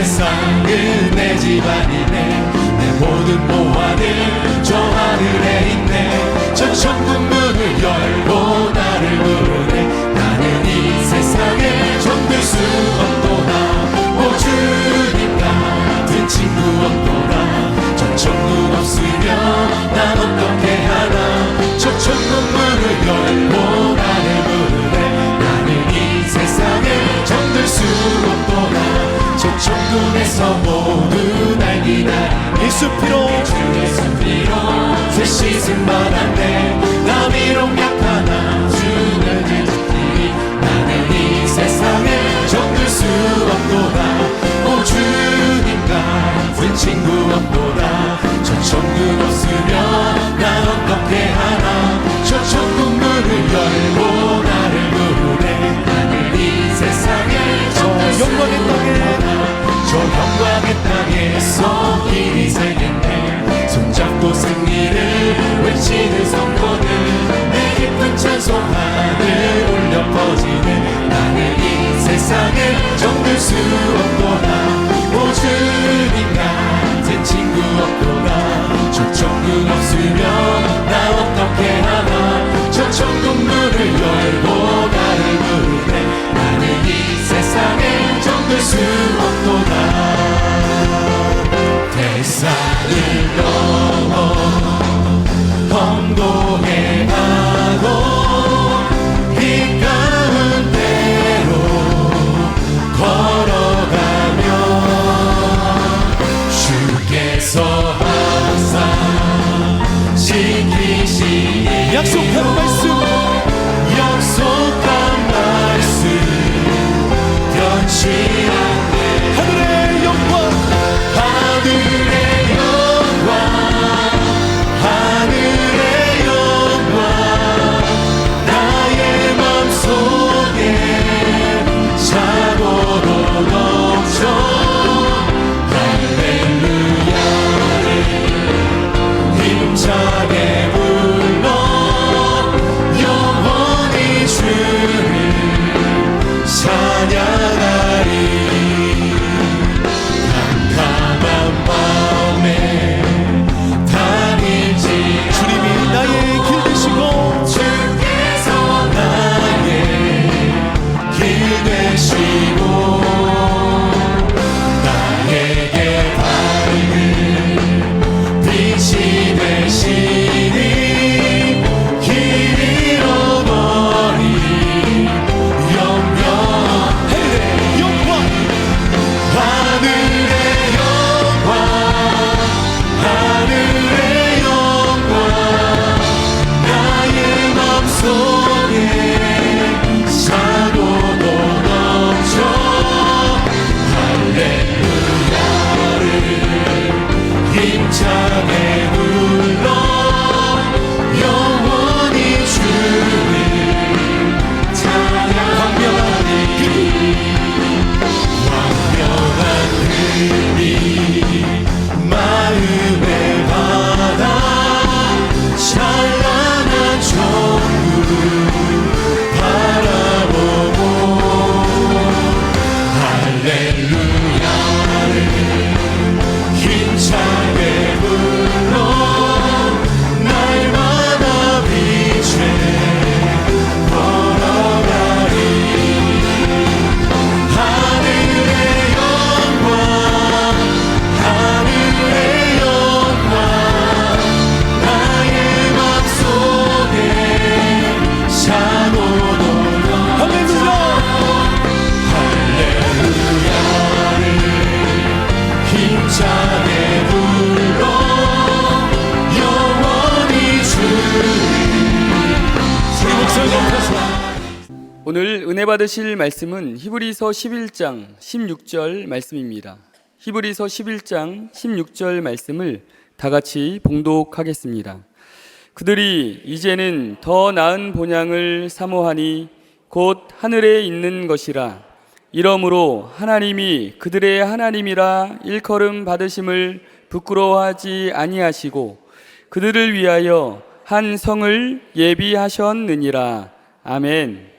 세상은 내 집안이네. 내 모든 보화는 저 하늘에 있네. 저 천국 문을 열고 나를 부르네. 나는 이 세상에 정들 수 없도다. 오 주님 같은 친구 없도다. 저 천국 없으면 난 어떻게 하나. 저 천국 문을 열고 나를 부르네. 나는 이 세상에 정들 수 없도다. 저 천국에서 모두 날 기다리네. 예수 피로 새 씻음 받았네. 나 비록 약하나 주를 지키리. 나는 이 세상에 정들 수 없도다. 오 주님 같은 친구 없도다. 저 천국 없으면 난 어떻게 하나. 저 천국 문을 열고 나를 부르네. 나는 이 세상에 정들 수 없도다. 저 영광의 땅에서 길이 새겠네. 손잡고 승리를 외치는 성도들. 내 깊은 찬송 하늘 울려 퍼지네. 나는 이 세상에 정들 수 없도다. 오 주님 같은 친구 없도다. 저 천국 없으면 나 어떻게 하나. 저 천국 문을 열고 나를 부르네. 나는 이 세상에 정들 수 없도다. 대산을 넘어 험도해 가고 이 가운데로 걸어가며 주께서 항상 지키시니. 약속한 말씀 변치 않네. 하늘의 영광 하늘의 영광 하늘의 영광 나의 맘속에 차고로 넘쳐. 할렐루야를 힘차게 불러 영원히 주를 찬양하리. 캄캄한 밤에 다닐지 주님이 나의 길 되시고. 주께서 나의 길 되시고 나에게 밝은 빛이 되시니. 길 잃어버린 힘차게 불러 영원히 주를 찬양하리. 완벽한 은비 마음의 바다 찬란한 천국 바라보고 할렐루야를 힘차게 불러 날마다 빛에 걸어가리. 하늘의 영광 하늘의 영광 나의 맘속에 차고도 넘쳐. 할렐루야를 힘차게 불러 영원히 주를. 오늘 은혜 받으실 말씀은 히브리서 11장 16절 말씀입니다. 히브리서 11장 16절 말씀을 다 같이 봉독하겠습니다. 그들이 이제는 더 나은 본향을 사모하니 곧 하늘에 있는 것이라. 이러므로 하나님이 그들의 하나님이라 일컬음 받으심을 부끄러워하지 아니하시고 그들을 위하여 한 성을 예비하셨느니라. 아멘.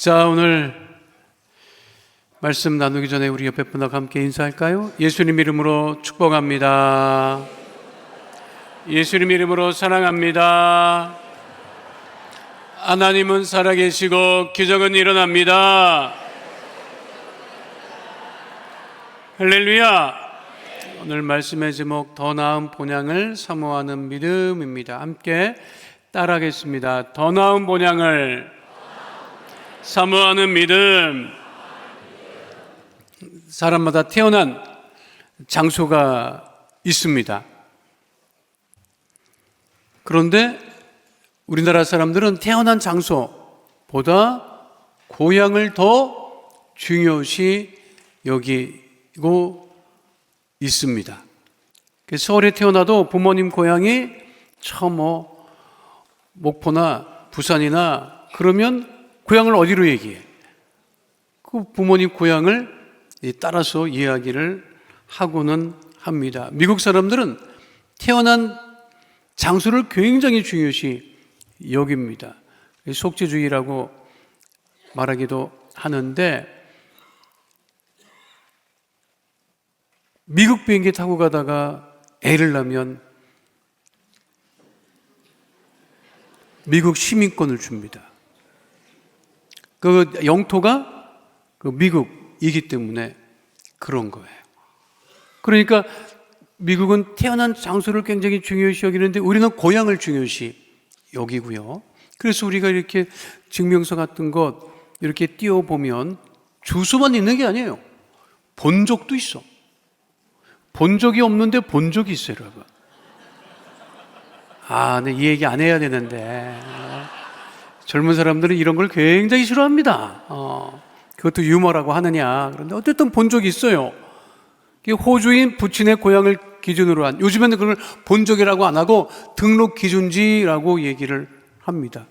자, 오늘 말씀 나누기 전에 우리 옆에 분하고 함께 인사할까요? 예수님 이름으로 축복합니다. 예수님 이름으로 사랑합니다. 하나님은 살아계시고 기적은 일어납니다. 할렐루야. 오늘 말씀의 제목 더 나은 본향을 사모하는 믿음입니다. 함께 따라하겠습니다. 더 나은 본향을 사모하는 믿음. 사람마다 태어난 장소가 있습니다. 그런데 우리나라 사람들은 태어난 장소보다 고향을 더 중요시 여기고 있습니다. 서울에 태어나도 부모님 고향이 처음 목포나 부산이나 그러면 고향을 어디로 얘기해? 그 부모님 고향을 따라서 이야기를 하고는 합니다. 미국 사람들은 태어난 장소를 굉장히 중요시 여깁니다. 속죄주의라고 말하기도 하는데, 미국 비행기 타고 가다가 애를 낳으면 미국 시민권을 줍니다. 그 영토가 미국이기 때문에 그런 거예요. 그러니까 미국은 태어난 장소를 굉장히 중요시 여기는데 우리는 고향을 중요시 여기고요. 그래서 우리가 이렇게 증명서 같은 것 이렇게 띄워보면 주소만 있는 게 아니에요. 본 적도 있어. 본 적이 없는데 본 적이 있어요, 여러분. 네, 이 얘기 안 해야 되는데. 젊은 사람들은 이런 걸 굉장히 싫어합니다. 그것도 유머라고 하느냐. 그런데 어쨌든 본 적이 있어요. 호주인 부친의 고향을 기준으로 한, 요즘에는 그걸 본 적이라고 안 하고 등록 기준지라고 얘기를 합니다.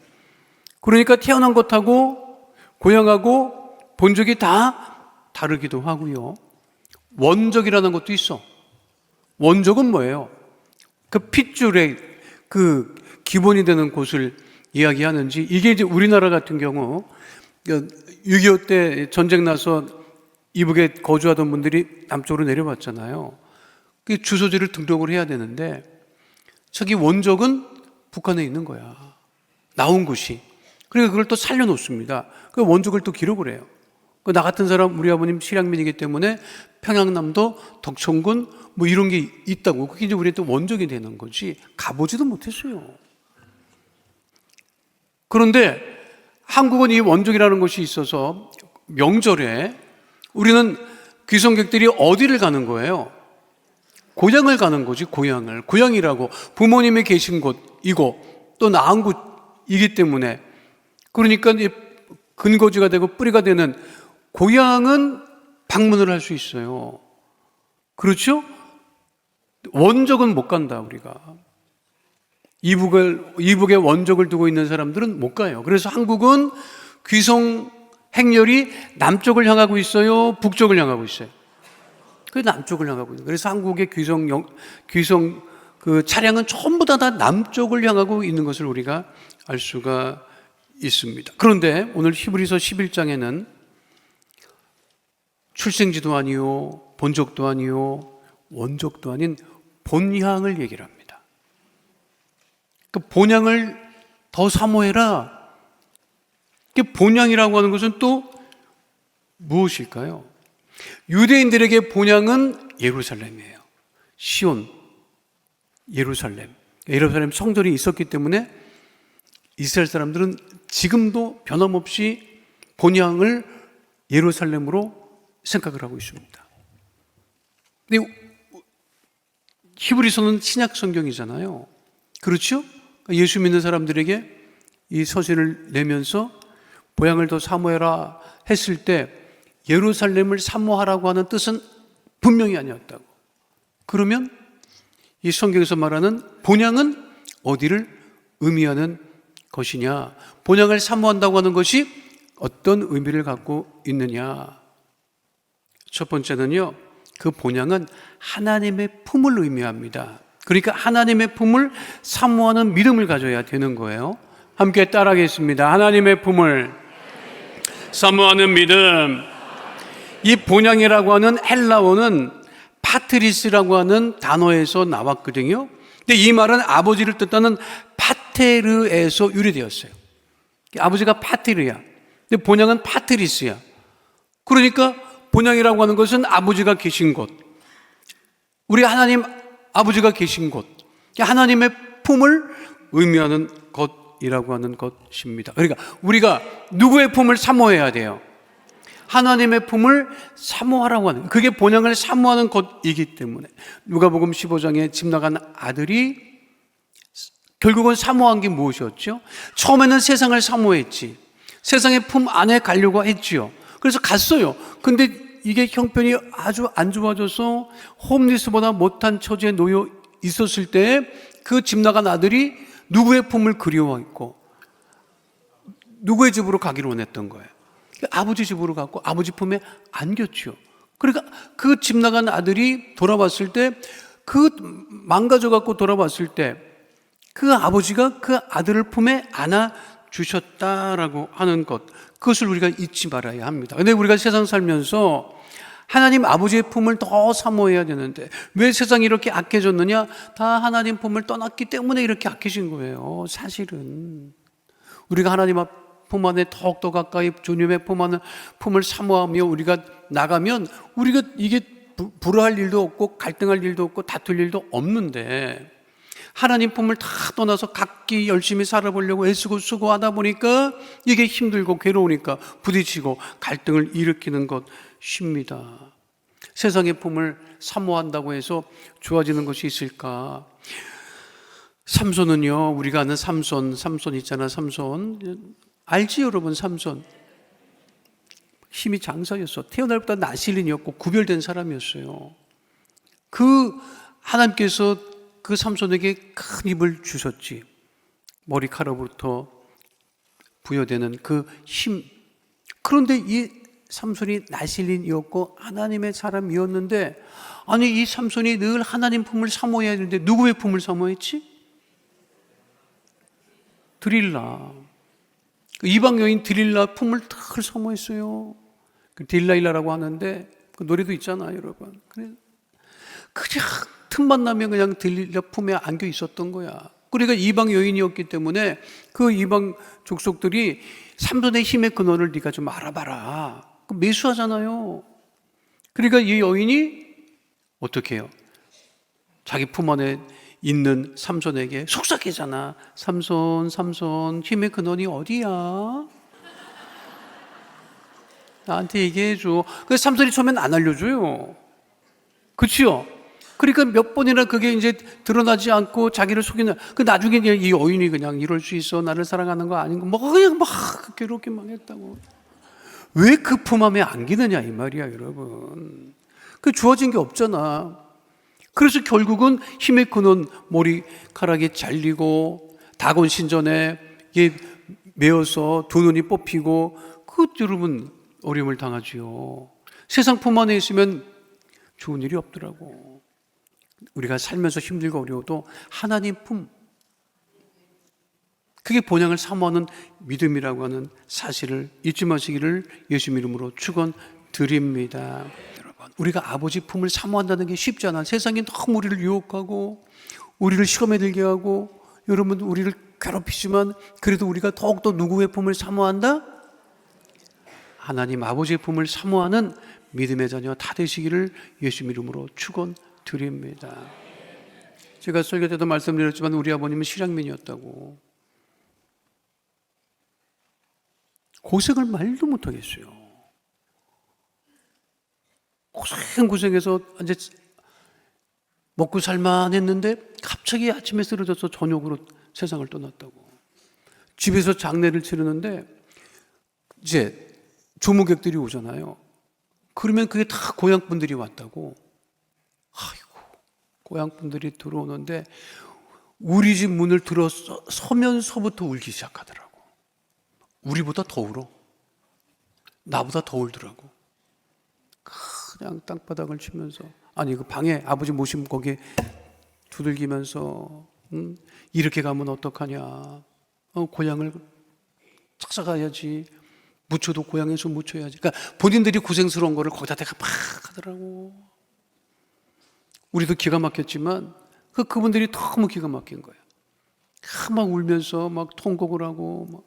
그러니까 태어난 곳하고 고향하고 본 적이 다 다르기도 하고요. 원적이라는 것도 있어. 원적은 뭐예요? 그 핏줄의 그 기본이 되는 곳을 이야기하는지, 이게 이제 우리나라 같은 경우 6.25 때 전쟁 나서 이북에 거주하던 분들이 남쪽으로 내려왔잖아요. 그 주소지를 등록을 해야 되는데 저기 원적은 북한에 있는 거야. 나온 곳이. 그러니까 그걸 또 살려놓습니다. 그 원적을 또 기록을 해요. 나 같은 사람, 우리 아버님 실향민이기 때문에 평양남도 덕천군 뭐 이런 게 있다고. 그게 이제 우리한테 원적이 되는 거지. 가보지도 못했어요. 그런데 한국은 이 원적이라는 것이 있어서 명절에 우리는 귀성객들이 어디를 가는 거예요? 고향을 가는 거지, 고향을. 고향이라고. 부모님이 계신 곳이고 또 낳은 곳이기 때문에. 그러니까 근거지가 되고 뿌리가 되는 고향은 방문을 할 수 있어요. 그렇죠? 원적은 못 간다, 우리가. 이북에 원적을 두고 있는 사람들은 못 가요. 그래서 한국은 귀성 행렬이 남쪽을 향하고 있어요? 북쪽을 향하고 있어요? 그 남쪽을 향하고 있는. 그래서 한국의 귀성 그 차량은 전부 다 남쪽을 향하고 있는 것을 우리가 알 수가 있습니다. 그런데 오늘 히브리서 11장에는 출생지도 아니요, 본적도 아니요, 원적도 아닌 본향을 얘기를 합니다. 그 본향을 더 사모해라. 본향이라고 하는 것은 또 무엇일까요? 유대인들에게 본향은 예루살렘이에요. 시온, 예루살렘 성전이 있었기 때문에 이스라엘 사람들은 지금도 변함없이 본향을 예루살렘으로 생각을 하고 있습니다. 근데 히브리서는 신약 성경이잖아요. 그렇죠? 예수 믿는 사람들에게 이 서신을 내면서 본향을 더 사모해라 했을 때 예루살렘을 사모하라고 하는 뜻은 분명히 아니었다고. 그러면 이 성경에서 말하는 본향은 어디를 의미하는 것이냐? 본향을 사모한다고 하는 것이 어떤 의미를 갖고 있느냐? 첫 번째는요, 그 본향은 하나님의 품을 의미합니다. 그러니까 하나님의 품을 사모하는 믿음을 가져야 되는 거예요. 함께 따라하겠습니다. 하나님의 품을 사모하는 믿음. 이 본향이라고 하는 헬라어는 파트리스라고 하는 단어에서 나왔거든요. 근데 이 말은 아버지를 뜻하는 파테르에서 유래되었어요. 아버지가 파테르야. 근데 본향은 파트리스야. 그러니까 본향이라고 하는 것은 아버지가 계신 곳, 우리 하나님 아버지가 계신 곳, 하나님의 품을 의미하는 것이라고 하는 것입니다. 그러니까 우리가 누구의 품을 사모해야 돼요? 하나님의 품을 사모하라고 하는, 그게 본향을 사모하는 것이기 때문에 누가복음 15장에 집 나간 아들이 결국은 사모한 게 무엇이었죠? 처음에는 세상을 사모했지. 세상의 품 안에 가려고 했지요. 그래서 갔어요. 근데 이게 형편이 아주 안 좋아져서 홈리스보다 못한 처지에 놓여 있었을 때 그 집 나간 아들이 누구의 품을 그리워했고 누구의 집으로 가기를 원했던 거예요? 아버지 집으로 갔고 아버지 품에 안겼죠. 그러니까 그 집 나간 아들이 돌아왔을 때, 그 망가져 갖고 돌아왔을 때 그 아버지가 그 아들을 품에 안아 주셨다라고 하는 것, 그것을 우리가 잊지 말아야 합니다. 근데 우리가 세상 살면서 하나님 아버지의 품을 더 사모해야 되는데 왜 세상이 이렇게 악해졌느냐? 다 하나님 품을 떠났기 때문에 이렇게 악해진 거예요. 사실은 우리가 하나님 품 안에 더욱더 가까이 주님의 품을 사모하며 우리가 나가면 우리가 이게 불화할 일도 없고 갈등할 일도 없고 다툴 일도 없는데, 하나님 품을 다 떠나서 각기 열심히 살아보려고 애쓰고 수고하다 보니까 이게 힘들고 괴로우니까 부딪히고 갈등을 일으키는 것입니다. 세상의 품을 사모한다고 해서 좋아지는 것이 있을까? 삼손은요, 우리가 아는 삼손 있잖아. 삼손 알지 여러분? 삼손 힘이 장사였어. 태어날부터 나실인이었고 구별된 사람이었어요. 그 하나님께서 그 삼손에게 큰 힘을 주셨지. 머리카락부터 부여되는 그 힘. 그런데 이 삼손이 나실인이었고 하나님의 사람이었는데, 아니 이 삼손이 늘 하나님 품을 사모해야 되는데 누구의 품을 사모했지? 드릴라. 이방 여인 드릴라 품을 늘 사모했어요. 그 딜라일라라고 하는데 그 노래도 있잖아요, 여러분. 그냥 틈만 나면 그냥 들릴라 품에 안겨 있었던 거야. 그러니까 이방 여인이었기 때문에 그 이방 족속들이 삼손의 힘의 근원을 네가 좀 알아봐라. 매수하잖아요. 그러니까 이 여인이 어떻게 해요? 자기 품 안에 있는 삼손에게 속삭이잖아. 삼손 힘의 근원이 어디야? 나한테 얘기해줘. 그래서 삼손이 처음엔 안 알려줘요. 그치요? 그러니까 몇 번이나 그게 이제 드러나지 않고 자기를 속이는, 그 나중에 이 여인이 그냥 이럴 수 있어, 나를 사랑하는 거 아닌가, 그냥 막 괴롭게 망했다고. 왜 그 품 안에 안기느냐 이 말이야, 여러분. 그 주어진 게 없잖아. 그래서 결국은 힘의 근원, 머리카락이 잘리고 다곤 신전에 매어서 두 눈이 뽑히고, 그 여러분 어려움을 당하지요. 세상 품 안에 있으면 좋은 일이 없더라고. 우리가 살면서 힘들고 어려워도 하나님 품, 그게 본향을 사모하는 믿음이라고 하는 사실을 잊지 마시기를 예수 이름으로 축원드립니다. 여러분, 우리가 아버지 품을 사모한다는 게 쉽지 않아. 세상이 너무 우리를 유혹하고 우리를 시험에 들게 하고 여러분 우리를 괴롭히지만, 그래도 우리가 더욱더 누구의 품을 사모한다? 하나님 아버지의 품을 사모하는 믿음의 자녀 다 되시기를 예수 이름으로 축원드립니다. 제가 설교 때도 말씀드렸지만 우리 아버님은 실향민이었다고. 고생을 말도 못하겠어요. 고생해서 이제 먹고 살만 했는데 갑자기 아침에 쓰러져서 저녁으로 세상을 떠났다고. 집에서 장례를 치르는데 이제 조무객들이 오잖아요. 그러면 그게 다 고향 분들이 왔다고. 아이고, 고향 분들이 들어오는데 우리 집 문을 들어 서면서부터 울기 시작하더라고. 우리보다 더 울어. 나보다 더 울더라고. 그냥 땅바닥을 치면서, 아니 그 방에 아버지 모시면 거기에 두들기면서 이렇게 가면 어떡하냐, 고향을 찾아가야지, 묻혀도 고향에서 묻혀야지. 그러니까 본인들이 고생스러운 거를 거기다 대가 막 하더라고. 우리도 기가 막혔지만 그분들이 너무 기가 막힌 거예요. 막 울면서 막 통곡을 하고 막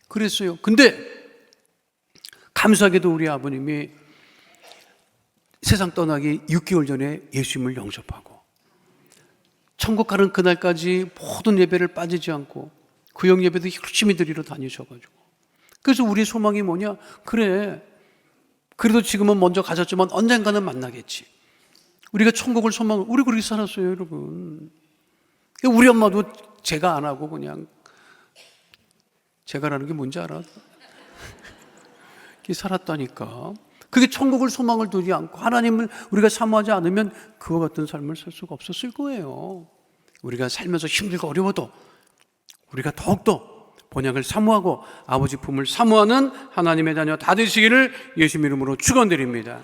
그랬어요. 근데 감사하게도 우리 아버님이 세상 떠나기 6개월 전에 예수님을 영접하고 천국 가는 그날까지 모든 예배를 빠지지 않고 구역 예배도 열심히 드리러 다니셔가지고, 그래서 우리 소망이 뭐냐? 그래, 그래도 지금은 먼저 가셨지만 언젠가는 만나겠지. 우리가 천국을 소망을, 우리 그렇게 살았어요, 여러분. 우리 엄마도 제가 안 하고 그냥, 제가라는 게 뭔지 알아? 이렇게 살았다니까. 그게 천국을 소망을 두지 않고 하나님을 우리가 사모하지 않으면 그와 같은 삶을 살 수가 없었을 거예요. 우리가 살면서 힘들고 어려워도 우리가 더욱더 본향을 사모하고 아버지 품을 사모하는 하나님의 자녀 다 되시기를 예수님 이름으로 축원드립니다.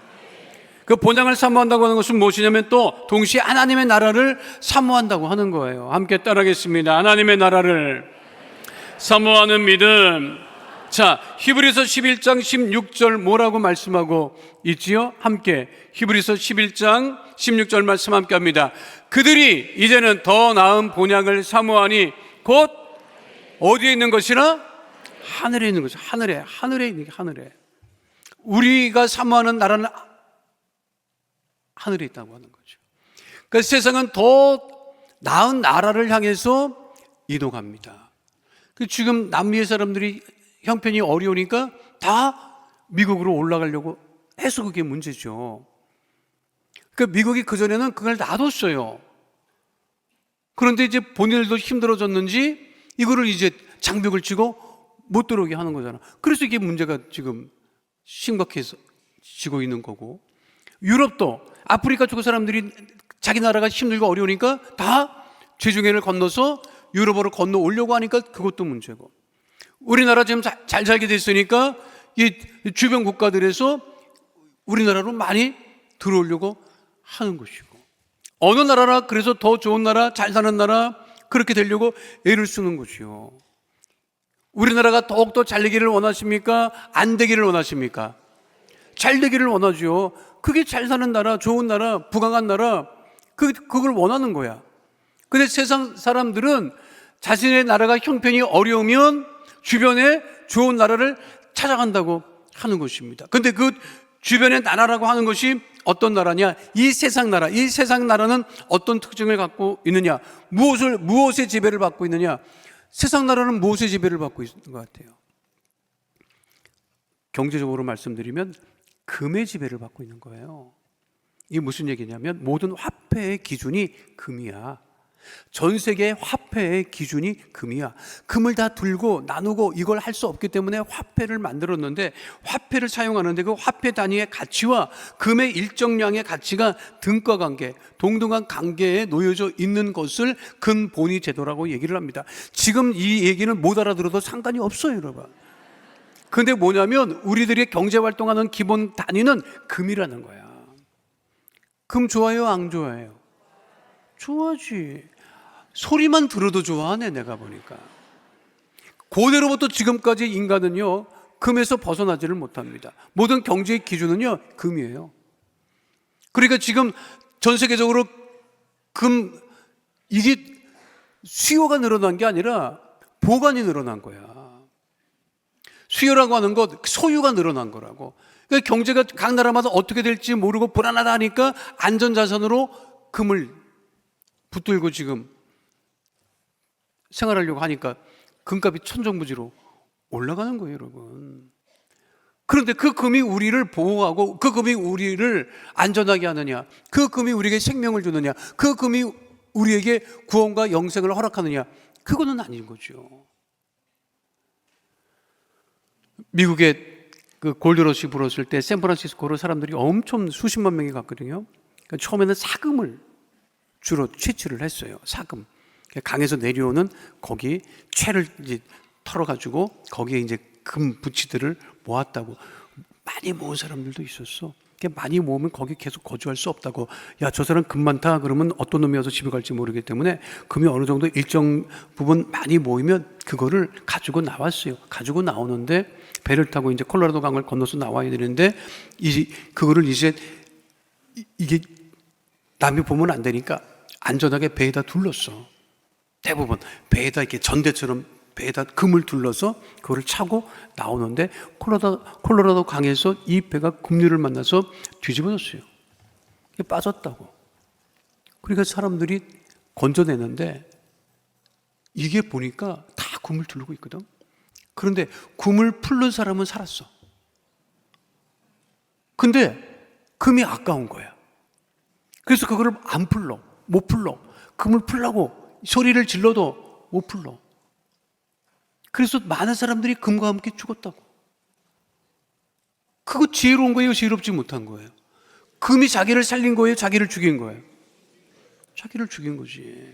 그 본향을 사모한다고 하는 것은 무엇이냐면 또 동시에 하나님의 나라를 사모한다고 하는 거예요. 함께 따라하겠습니다. 하나님의 나라를 사모하는 믿음. 자, 히브리서 11장 16절 뭐라고 말씀하고 있지요? 함께 히브리서 11장 16절 말씀 함께 합니다. 그들이 이제는 더 나은 본향을 사모하니 곧 어디에 있는 것이라? 하늘에 있는 것이죠. 하늘에 있는 게 하늘에. 우리가 사모하는 나라는 하늘에 있다고 하는 거죠. 그러니까 세상은 더 나은 나라를 향해서 이동합니다. 지금 남미의 사람들이 형편이 어려우니까 다 미국으로 올라가려고 해서 그게 문제죠. 그러니까 미국이 그전에는 그걸 놔뒀어요. 그런데 이제 본인들도 힘들어졌는지 이거를 이제 장벽을 치고 못 들어오게 하는 거잖아. 그래서 이게 문제가 지금 심각해지고 있는 거고, 유럽도 아프리카 쪽 사람들이 자기 나라가 힘들고 어려우니까 다 지중해를 건너서 유럽으로 건너 오려고 하니까 그것도 문제고, 우리나라 지금 잘 살게 됐으니까 이 주변 국가들에서 우리나라로 많이 들어오려고 하는 것이고, 어느 나라나 그래서 더 좋은 나라, 잘 사는 나라 그렇게 되려고 애를 쓰는 것이요. 우리나라가 더욱더 잘 되기를 원하십니까? 안 되기를 원하십니까? 잘 되기를 원하죠. 그게 잘 사는 나라, 좋은 나라, 부강한 나라, 그걸 원하는 거야. 근데 세상 사람들은 자신의 나라가 형편이 어려우면 주변에 좋은 나라를 찾아간다고 하는 것입니다. 근데 그 주변의 나라라고 하는 것이 어떤 나라냐? 이 세상 나라. 이 세상 나라는 어떤 특징을 갖고 있느냐? 무엇의 지배를 받고 있느냐? 세상 나라는 무엇의 지배를 받고 있는 것 같아요? 경제적으로 말씀드리면 금의 지배를 받고 있는 거예요. 이게 무슨 얘기냐면 모든 화폐의 기준이 금이야. 전 세계의 화폐의 기준이 금이야. 금을 다 들고 나누고 이걸 할 수 없기 때문에 화폐를 만들었는데, 화폐를 사용하는데 그 화폐 단위의 가치와 금의 일정량의 가치가 등가 관계, 동등한 관계에 놓여져 있는 것을 근본위 제도라고 얘기를 합니다. 지금 이 얘기는 못 알아들어도 상관이 없어요, 여러분. 근데 뭐냐면 우리들이 경제 활동하는 기본 단위는 금이라는 거야. 금 좋아요, 안 좋아해요? 좋아하지. 소리만 들어도 좋아하네, 내가 보니까. 고대로부터 지금까지 인간은요, 금에서 벗어나지를 못합니다. 모든 경제의 기준은요, 금이에요. 그러니까 지금 전 세계적으로 금, 이게 수요가 늘어난 게 아니라 보관이 늘어난 거야. 수요라고 하는 것, 소유가 늘어난 거라고. 그러니까 경제가 각 나라마다 어떻게 될지 모르고 불안하다 하니까 안전자산으로 금을 붙들고 지금 생활하려고 하니까 금값이 천정부지로 올라가는 거예요, 여러분. 그런데 그 금이 우리를 보호하고 그 금이 우리를 안전하게 하느냐, 그 금이 우리에게 생명을 주느냐, 그 금이 우리에게 구원과 영생을 허락하느냐, 그거는 아닌 거죠. 미국에 그 골드러시 불었을 때 샌프란시스코로 사람들이 엄청 수십만 명이 갔거든요. 그러니까 처음에는 사금을 주로 채취를 했어요. 사금. 강에서 내려오는 거기 채를 이제 털어가지고 거기에 이제 금 부치들을 모았다고. 많이 모은 사람들도 있었어. 많이 모으면 거기 계속 거주할 수 없다고. 야, 저 사람 금 많다 그러면 어떤 놈이 와서 집에 갈지 모르기 때문에 금이 어느 정도 일정 부분 많이 모이면 그거를 가지고 나왔어요. 가지고 나오는데 배를 타고 이제 콜로라도 강을 건너서 나와야 되는데 그거를 이제 이게 남이 보면 안 되니까 안전하게 배에다 둘렀어. 대부분 배에다 이렇게 전대처럼 배에다 금을 둘러서 그거를 차고 나오는데 콜로라도 강에서 이 배가 급류를 만나서 뒤집어졌어요. 빠졌다고. 그러니까 사람들이 건져내는데 이게 보니까 다 금을 두르고 있거든. 그런데 금을 풀는 사람은 살았어. 근데 금이 아까운 거야. 그래서 그거를 안 풀러, 못 풀러. 금을 풀라고 소리를 질러도 못 풀러. 그래서 많은 사람들이 금과 함께 죽었다고. 그거 지혜로운 거예요? 지혜롭지 못한 거예요? 금이 자기를 살린 거예요? 자기를 죽인 거예요? 자기를 죽인 거지.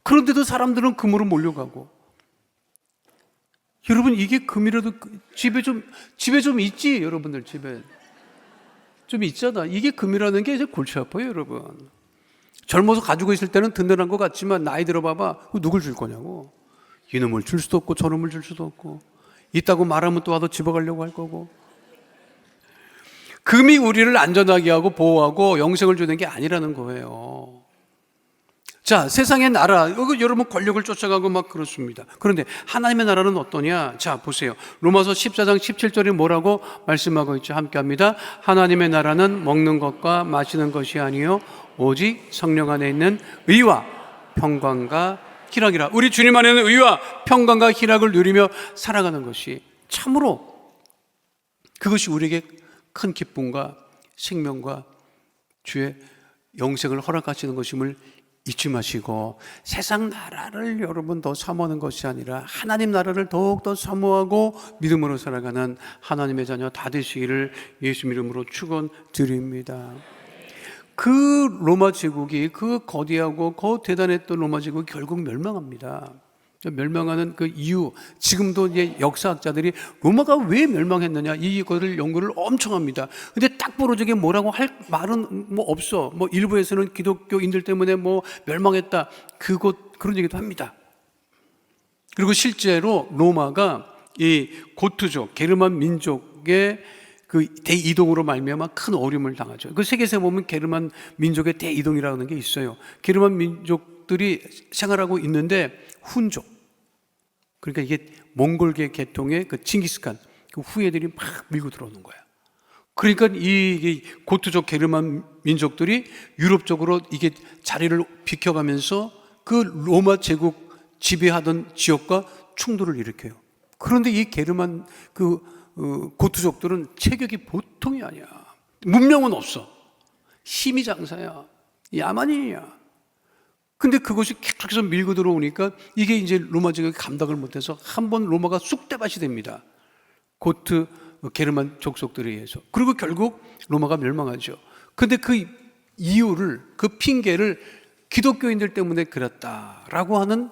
그런데도 사람들은 금으로 몰려가고. 여러분, 이게 금이라도 집에 좀 있지? 여러분들 집에 좀 있잖아. 이게 금이라는 게 이제 골치 아파요, 여러분. 젊어서 가지고 있을 때는 든든한 것 같지만 나이 들어봐봐. 누굴 줄 거냐고. 이놈을 줄 수도 없고 저놈을 줄 수도 없고, 있다고 말하면 또 와서 집어가려고 할 거고. 금이 우리를 안전하게 하고 보호하고 영생을 주는 게 아니라는 거예요. 자, 세상의 나라, 여러분 권력을 쫓아가고 막 그렇습니다. 그런데 하나님의 나라는 어떠냐? 자, 보세요. 로마서 14장 17절에 뭐라고 말씀하고 있죠? 함께 합니다. 하나님의 나라는 먹는 것과 마시는 것이 아니요 오직 성령 안에 있는 의와 평강과 희락이라. 우리 주님 안에는 의와 평강과 희락을 누리며 살아가는 것이 참으로 그것이 우리에게 큰 기쁨과 생명과 주의 영생을 허락하시는 것임을 잊지 마시고, 세상 나라를 여러분 더 사모하는 것이 아니라 하나님 나라를 더욱더 사모하고 믿음으로 살아가는 하나님의 자녀 다 되시기를 예수 이름으로 축원드립니다. 그 로마 제국이, 그 거대하고 대단했던 로마 제국이 결국 멸망합니다. 멸망하는 그 이유, 지금도 이제 역사학자들이 로마가 왜 멸망했느냐 이거를 연구를 엄청 합니다. 근데 딱 부러지게 뭐라고 할 말은 뭐 없어. 뭐 일부에서는 기독교인들 때문에 뭐 멸망했다, 그런 얘기도 합니다. 그리고 실제로 로마가 이 고트족, 게르만 민족의 그 대이동으로 말미암아 큰 어려움을 당하죠. 그 세계에서 보면 게르만 민족의 대이동이라는 게 있어요. 게르만 민족들이 생활하고 있는데 훈족, 그러니까 이게 몽골계 계통의 그 칭기스칸 그 후예들이 막 밀고 들어오는 거야. 그러니까 이 고트족 게르만 민족들이 유럽 쪽으로 이게 자리를 비켜가면서 그 로마 제국 지배하던 지역과 충돌을 일으켜요. 그런데 이 게르만 고트족들은 체격이 보통이 아니야. 문명은 없어. 힘이 장사야. 야만인이야. 근데 그것이 계속해서 밀고 들어오니까 이게 이제 로마 제국이 감당을 못해서 한번 로마가 쑥대밭이 됩니다. 고트 게르만 족속들에 의해서. 그리고 결국 로마가 멸망하죠. 근데 그 이유를, 그 핑계를 기독교인들 때문에 그랬다라고 하는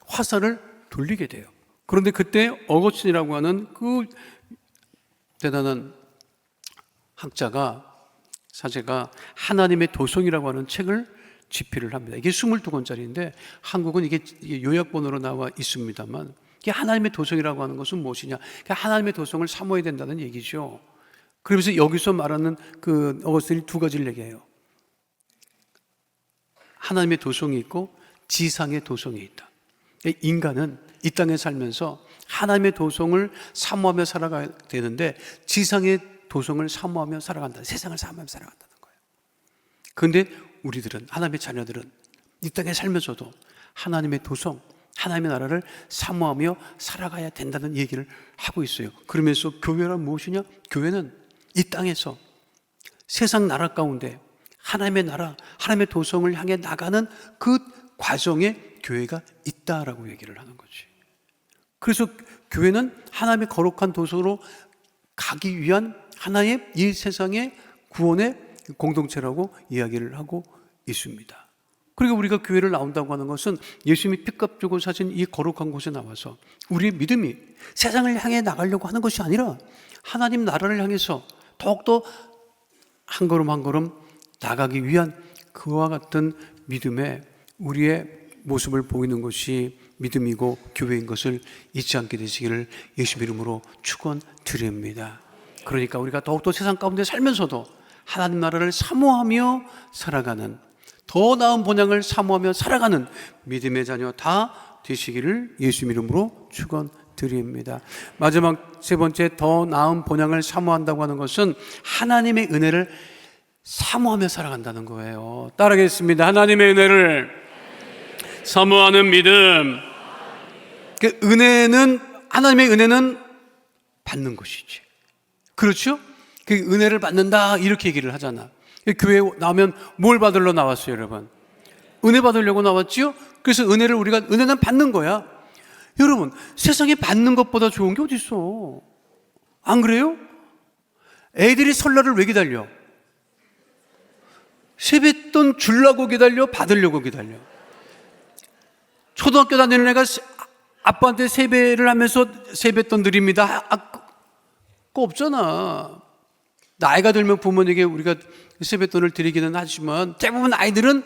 화살을 돌리게 돼요. 그런데 그때 어거스틴이라고 하는 그 대단한 사제가 하나님의 도성이라고 하는 책을 집필을 합니다. 이게 22권짜리인데 한국은 이게 요약본으로 나와 있습니다만, 이게 하나님의 도성이라고 하는 것은 무엇이냐? 그러니까 하나님의 도성을 사모해야 된다는 얘기죠. 그러면서 여기서 말하는 그 어거스틴이 두 가지를 얘기해요. 하나님의 도성이 있고 지상의 도성이 있다. 인간은 이 땅에 살면서 하나님의 도성을 사모하며 살아가야 되는데 지상의 도성을 사모하며 살아간다. 세상을 사모하며 살아간다는 거예요. 그런데 우리들은, 하나님의 자녀들은 이 땅에 살면서도 하나님의 도성, 하나님의 나라를 사모하며 살아가야 된다는 얘기를 하고 있어요. 그러면서 교회란 무엇이냐? 교회는 이 땅에서 세상 나라 가운데 하나님의 나라, 하나님의 도성을 향해 나가는 그 과정에 교회가 있다라고 얘기를 하는 거지. 그래서 교회는 하나님의 거룩한 도성으로 가기 위한 하나의 이 세상의 구원의 공동체라고 이야기를 하고 있습니다. 그리고 우리가 교회를 나온다고 하는 것은 예수님이 피값 주고 사신 이 거룩한 곳에 나와서 우리의 믿음이 세상을 향해 나가려고 하는 것이 아니라 하나님 나라를 향해서 더욱더 한 걸음 한 걸음 나가기 위한 그와 같은 믿음의 우리의 모습을 보이는 것이 믿음이고 교회인 것을 잊지 않게 되시기를 예수 이름으로 축원드립니다. 그러니까 우리가 더욱더 세상 가운데 살면서도 하나님 나라를 사모하며 살아가는, 더 나은 본향을 사모하며 살아가는 믿음의 자녀 다 되시기를 예수 이름으로 축원드립니다. 마지막 세 번째, 더 나은 본향을 사모한다고 하는 것은 하나님의 은혜를 사모하며 살아간다는 거예요. 따라하겠습니다. 하나님의 은혜를 사모하는 믿음. 그 은혜는, 하나님의 은혜는 받는 것이지. 그렇죠? 그 은혜를 받는다 이렇게 얘기를 하잖아. 교회에 나오면 뭘 받으러 나왔어요, 여러분? 은혜 받으려고 나왔지요? 그래서 은혜는 받는 거야. 여러분, 세상에 받는 것보다 좋은 게 어디 있어? 안 그래요? 애들이 설날을 왜 기다려? 세뱃돈 주려고 기다려? 받으려고 기다려? 초등학교 다니는 애가 아빠한테 세배를 하면서 세뱃돈 드립니다. 그거 없잖아. 나이가 들면 부모님에게 우리가 세뱃돈을 드리기는 하지만 대부분 아이들은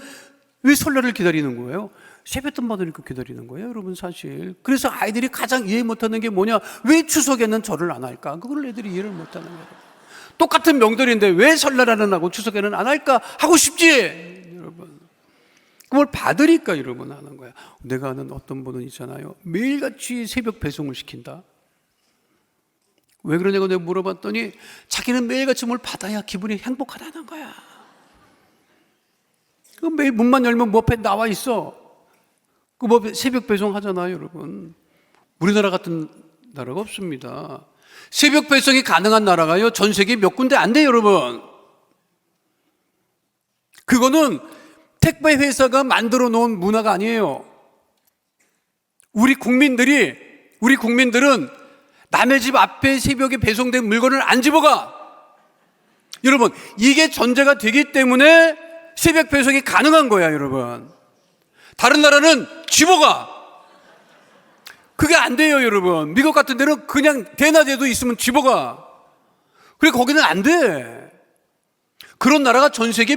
왜 설날을 기다리는 거예요? 세뱃돈 받으니까 기다리는 거예요, 여러분, 사실. 그래서 아이들이 가장 이해 못하는 게 뭐냐? 왜 추석에는 절을 안 할까? 그걸 애들이 이해를 못하는 거예요. 똑같은 명절인데 왜 설날에는 하고 추석에는 안 할까? 하고 싶지, 여러분. 그걸 받으니까 여러분 하는 거야. 내가 아는 어떤 분은 있잖아요. 매일같이 새벽 배송을 시킨다. 왜 그러냐고 내가 물어봤더니 자기는 매일같이 뭘 받아야 기분이 행복하다는 거야. 그 매일 문만 열면 뭐 앞에 나와 있어. 그 뭐 새벽 배송 하잖아요, 여러분. 우리나라 같은 나라가 없습니다. 새벽 배송이 가능한 나라가요, 전 세계 몇 군데 안 돼요, 여러분. 그거는 택배 회사가 만들어 놓은 문화가 아니에요. 우리 국민들은 남의 집 앞에 새벽에 배송된 물건을 안 집어가. 여러분, 이게 전제가 되기 때문에 새벽 배송이 가능한 거야, 여러분. 다른 나라는 집어가. 그게 안 돼요, 여러분. 미국 같은 데는 그냥 대낮에도 있으면 집어가. 그래, 거기는 안 돼. 그런 나라가 전 세계에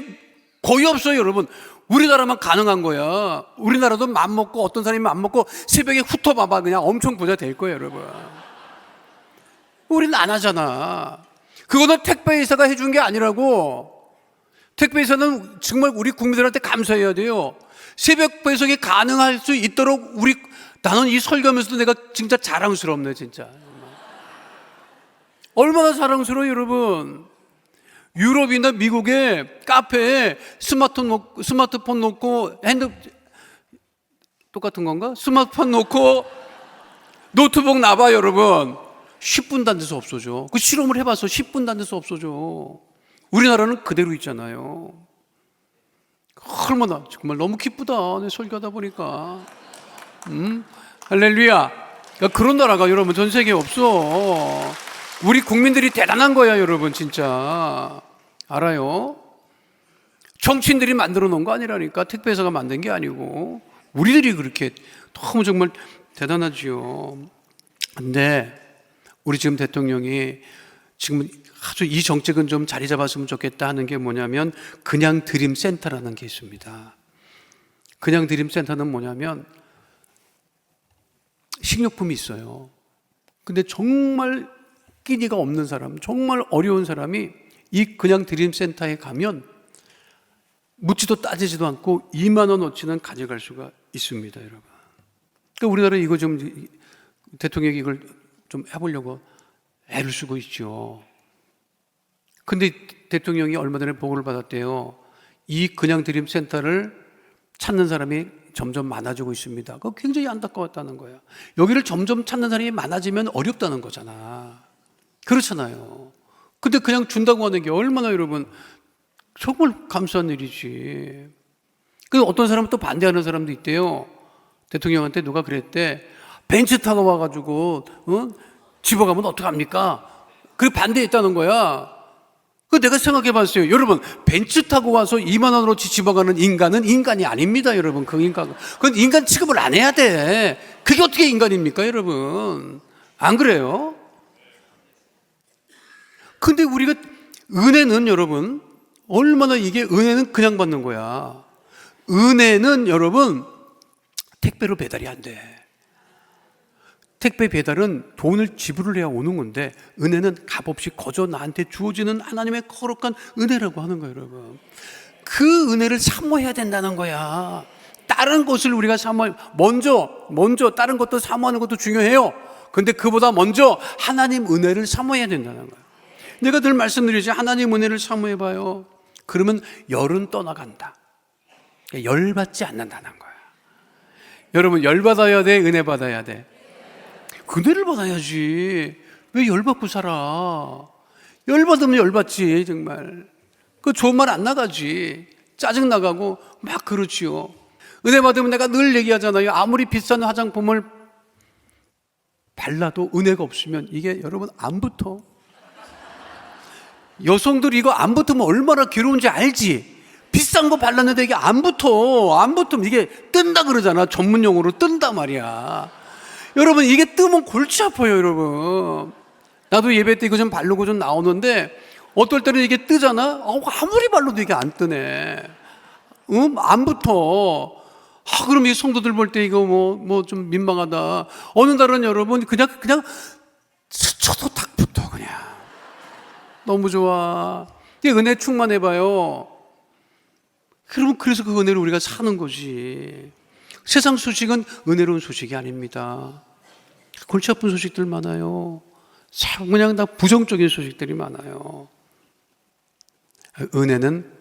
거의 없어요, 여러분. 우리나라만 가능한 거야. 우리나라도 맘먹고, 어떤 사람이 맘먹고 새벽에 훑어봐봐, 그냥 엄청 부자 될 거예요, 여러분. 우리는 안 하잖아. 그거는 택배회사가 해준 게 아니라고. 택배회사는 정말 우리 국민들한테 감사해야 돼요. 새벽 배송이 가능할 수 있도록 나는 이 설교하면서도 내가 진짜 자랑스럽네, 진짜. 얼마나 자랑스러워요, 여러분. 유럽이나 미국의 카페에 스마트폰 놓고 똑같은 건가? 스마트폰 놓고 노트북 놔봐, 여러분. 10분도 안 돼서 없어져. 그 실험을 해봐서 10분도 안 돼서 없어져. 우리나라는 그대로 있잖아요. 얼마나 정말 너무 기쁘다, 내 설교하다 보니까. 할렐루야. 그러니까 그런 나라가 여러분 전 세계에 없어. 우리 국민들이 대단한 거야, 여러분. 진짜 알아요? 정치인들이 만들어 놓은 거 아니라니까. 택배회사가 만든 게 아니고 우리들이 그렇게 너무 정말 대단하지요. 근데 우리 지금 대통령이 지금 아주 이 정책은 좀 자리 잡았으면 좋겠다 하는 게 뭐냐면 그냥 드림 센터라는 게 있습니다. 그냥 드림 센터는 뭐냐면 식료품이 있어요. 근데 정말 끼니가 없는 사람, 정말 어려운 사람이 이 그냥 드림 센터에 가면 묻지도 따지지도 않고 2만 원어치는 가져갈 수가 있습니다, 여러분. 그러니까 우리나라 이거 좀 대통령이 이걸 좀 해보려고 애를 쓰고 있죠. 근데 대통령이 얼마 전에 보고를 받았대요. 이 그냥 드림 센터를 찾는 사람이 점점 많아지고 있습니다. 그거 굉장히 안타까웠다는 거야. 여기를 점점 찾는 사람이 많아지면 어렵다는 거잖아. 그렇잖아요. 근데 그냥 준다고 하는 게 얼마나 여러분 정말 감사한 일이지. 그 어떤 사람은 또 반대하는 사람도 있대요. 대통령한테 누가 그랬대. 벤츠 타고 와가지고 집어가면 어떡합니까? 그 반대했다는 거야. 그 내가 생각해 봤어요. 여러분, 벤츠 타고 와서 2만 원어치 집어가는 인간은 인간이 아닙니다, 여러분. 그 인간. 그건 인간 취급을 안 해야 돼. 그게 어떻게 인간입니까, 여러분? 안 그래요? 근데 우리가 은혜는 여러분, 얼마나 이게 은혜는 그냥 받는 거야. 은혜는 여러분, 택배로 배달이 안 돼. 택배 배달은 돈을 지불을 해야 오는 건데, 은혜는 값없이 거저 나한테 주어지는 하나님의 거룩한 은혜라고 하는 거예요, 여러분. 그 은혜를 사모해야 된다는 거야. 다른 것을 우리가 먼저 다른 것도 사모하는 것도 중요해요. 근데 그보다 먼저 하나님 은혜를 사모해야 된다는 거야. 내가 늘 말씀드리지, 하나님 은혜를 사모해봐요. 그러면 열은 떠나간다. 열받지 않는다는 거야. 여러분, 열받아야 돼, 은혜 받아야 돼? 은혜를 받아야지. 왜 열받고 살아? 열받으면 열받지, 정말. 그 좋은 말 안 나가지. 짜증 나가고 막 그렇지요. 은혜 받으면 내가 늘 얘기하잖아요. 아무리 비싼 화장품을 발라도 은혜가 없으면 이게 여러분 안 붙어. 여성들이 이거 안 붙으면 얼마나 괴로운지 알지? 비싼 거 발랐는데 이게 안 붙어. 안 붙으면 이게 뜬다 그러잖아. 전문용어로 뜬다 말이야. 여러분, 이게 뜨면 골치 아파요, 여러분. 나도 예배 때 이거 좀 바르고 좀 나오는데 어떨 때는 이게 뜨잖아. 아무리 발라도 이게 안 뜨네. 안 붙어. 그럼 이 성도들 볼 때 이거 뭐 좀 민망하다. 어느 날은 여러분 그냥 스쳐도 딱 붙어, 그냥. 너무 좋아. 이 은혜 충만해봐요. 그러면 그래서 그 은혜로 우리가 사는 거지. 세상 소식은 은혜로운 소식이 아닙니다. 골치 아픈 소식들 많아요. 그냥 다 부정적인 소식들이 많아요. 은혜는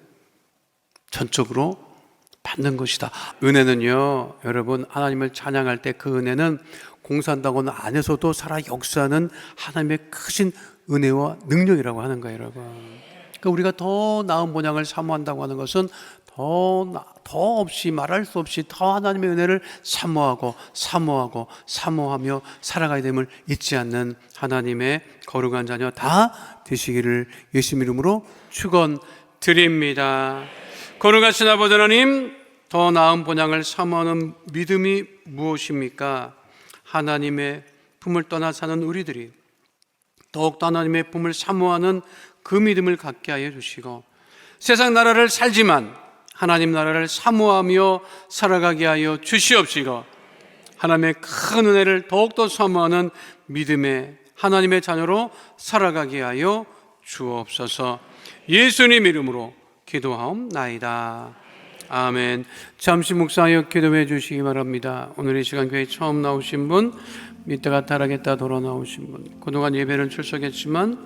전적으로 받는 것이다. 은혜는요, 여러분, 하나님을 찬양할 때 그 은혜는 공산당원 안에서도 살아 역사하는 하나님의 크신 은혜와 능력이라고 하는 거예요, 여러분. 그러니까 우리가 더 나은 본향을 사모한다고 하는 것은 더 없이, 말할 수 없이 더 하나님의 은혜를 사모하며 살아가야 됨을 잊지 않는 하나님의 거룩한 자녀 다 되시기를 예수 이름으로 축원드립니다. 거룩하신 아버지 하나님, 더 나은 본향을 사모하는 믿음이 무엇입니까? 하나님의 품을 떠나 사는 우리들이 더욱더 하나님의 품을 사모하는 그 믿음을 갖게 하여 주시고, 세상 나라를 살지만 하나님 나라를 사모하며 살아가게 하여 주시옵시고, 하나님의 큰 은혜를 더욱더 사모하는 믿음의 하나님의 자녀로 살아가게 하여 주옵소서. 예수님 이름으로 기도하옵나이다. 아멘. 잠시 묵상하여 기도해 주시기 바랍니다. 오늘 이 시간 교회 처음 나오신 분, 믿다가 타락했다 돌아 나오신 분, 그동안 예배는 출석했지만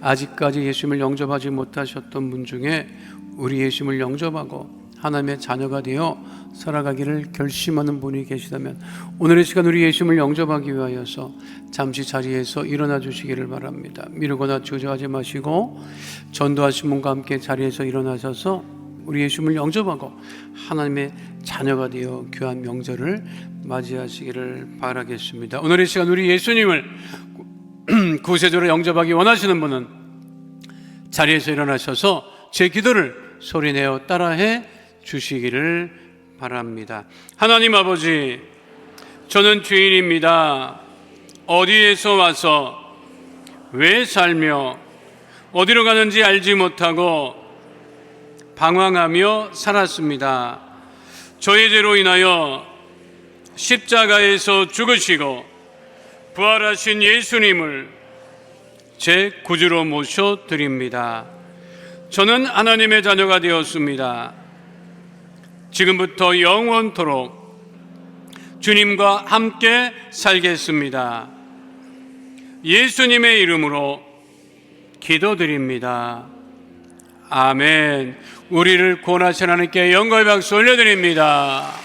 아직까지 예수님을 영접하지 못하셨던 분 중에 우리 예수님을 영접하고 하나님의 자녀가 되어 살아가기를 결심하는 분이 계시다면 오늘 이 시간 우리 예수님을 영접하기 위하여서 잠시 자리에서 일어나 주시기를 바랍니다. 미루거나 주저하지 마시고 전도하신 분과 함께 자리에서 일어나셔서 우리 예수님을 영접하고 하나님의 자녀가 되어 귀한 명절을 맞이하시기를 바라겠습니다. 오늘 이 시간 우리 예수님을 구세주로 영접하기 원하시는 분은 자리에서 일어나셔서 제 기도를 소리내어 따라해 주시기를 바랍니다. 하나님 아버지, 저는 죄인입니다. 어디에서 와서 왜 살며 어디로 가는지 알지 못하고 방황하며 살았습니다. 저의 죄로 인하여 십자가에서 죽으시고 부활하신 예수님을 제 구주로 모셔드립니다. 저는 하나님의 자녀가 되었습니다. 지금부터 영원토록 주님과 함께 살겠습니다. 예수님의 이름으로 기도드립니다. 아멘. 우리를 구원하신 하나님께 영광의 박수 올려드립니다.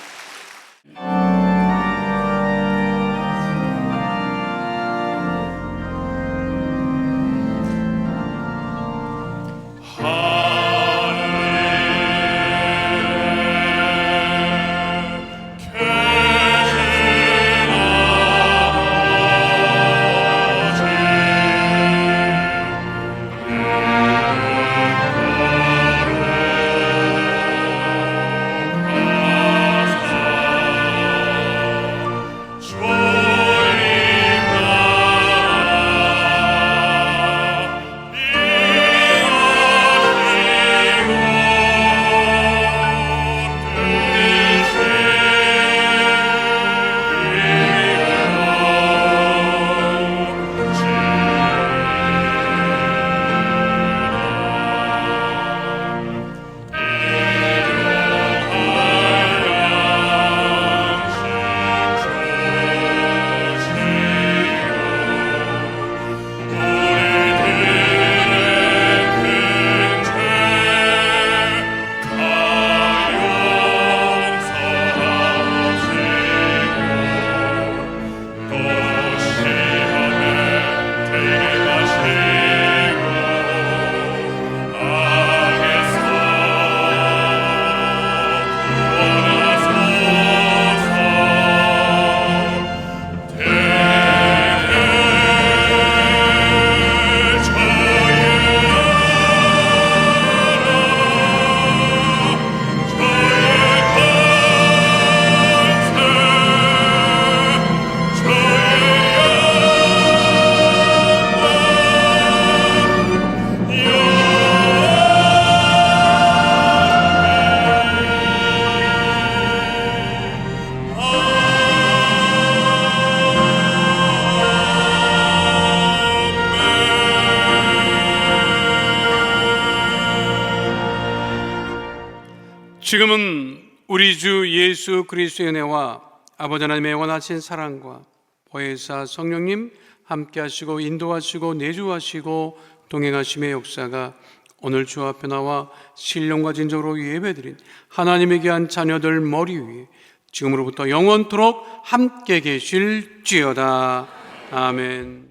지금은 우리 주 예수 그리스도의 은혜와 아버지 하나님의 영원하신 사랑과 보혜사 성령님 함께 하시고 인도하시고 내주하시고 동행하심의 역사가 오늘 주 앞에 나와 신령과 진정으로 예배드린 하나님의 귀한 자녀들 머리 위에 지금으로부터 영원토록 함께 계실지어다. 아멘.